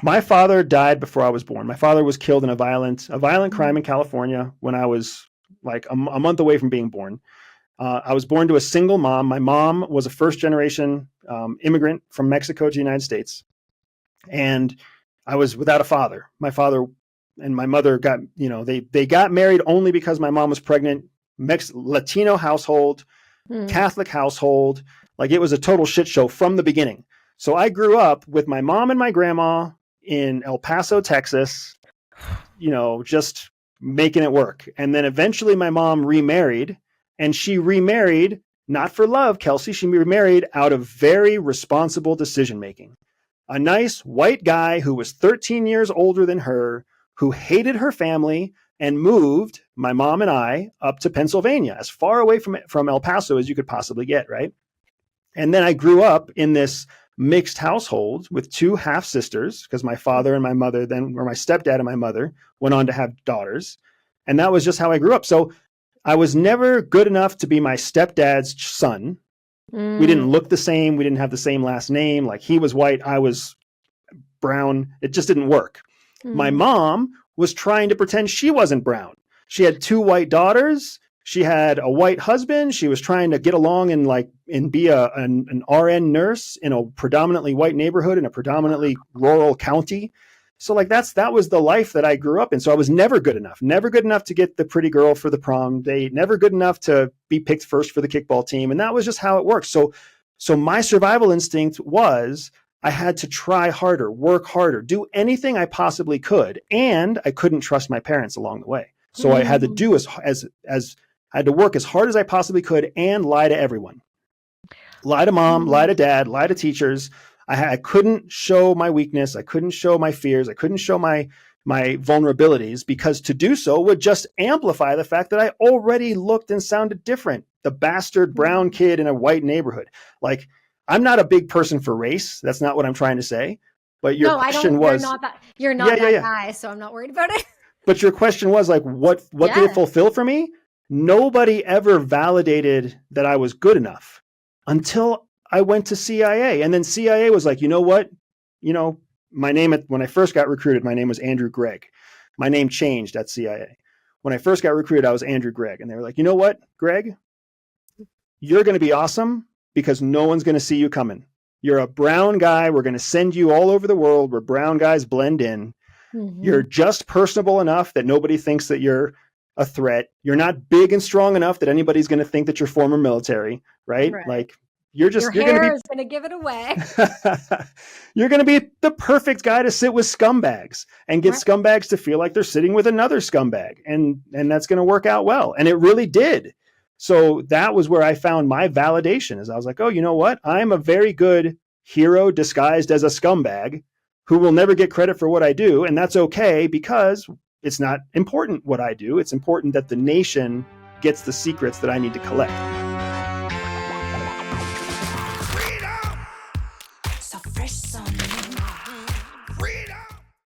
My father died before I was born. My father was killed in a violent crime in California when I was like a month away from being born. I was born to a single mom. My mom was a first generation immigrant from Mexico to the United States. And I was without a father. My father and my mother got, they got married only because my mom was pregnant. Latino household, Catholic household. Like, it was a total shit show from the beginning. So I grew up with my mom and my grandma in El Paso, Texas, just making it work. And then eventually my mom remarried, and she remarried not for love, Kelsi. She remarried out of very responsible decision making. A nice white guy who was 13 years older than her, who hated her family, and moved my mom and I up to Pennsylvania, as far away from El Paso as you could possibly get, right? And then I grew up in this mixed household with two half sisters, because my father and my mother or my stepdad and my mother went on to have daughters. And that was just how I grew up. So I was never good enough to be my stepdad's son. We didn't look the same. We didn't have the same last name. Like, he was white, I was brown. It just didn't work. My mom was trying to pretend she wasn't brown. She had two white daughters. She had a white husband. She was trying to get along and be an RN nurse in a predominantly white neighborhood in a predominantly rural county. So that was the life that I grew up in. So I was never good enough to get the pretty girl for the prom date, never good enough to be picked first for the kickball team. And that was just how it works. So my survival instinct was I had to try harder, work harder, do anything I possibly could. And I couldn't trust my parents along the way. So I had to do I had to work as hard as I possibly could and lie to everyone. Lie to mom, lie to dad, lie to teachers. I couldn't show my weakness. I couldn't show my fears. I couldn't show my vulnerabilities, because to do so would just amplify the fact that I already looked and sounded different. The bastard brown kid in a white neighborhood. Like, I'm not a big person for race. That's not what I'm trying to say. But your question was, you're not that guy, so I'm not worried about it. But your question was like, what did it fulfill for me? Nobody ever validated that I was good enough until I went to CIA. And then CIA was like, you know what? My name when I first got recruited, my name was Andrew Gregg. My name changed at CIA. When I first got recruited, I was Andrew Gregg. And they were like, you know what, Greg? You're going to be awesome because no one's going to see you coming. You're a brown guy. We're going to send you all over the world where brown guys blend in. You're just personable enough that nobody thinks that you're a threat. You're not big and strong enough that anybody's going to think that you're former military, right? Like, your hair is going to give it away. You're going to be the perfect guy to sit with scumbags and get scumbags to feel like they're sitting with another scumbag. And that's going to work out well. And it really did. So that was where I found my validation, is I was like, oh, you know what? I'm a very good hero disguised as a scumbag who will never get credit for what I do. And that's okay, because it's not important what I do. It's important that the nation gets the secrets that I need to collect.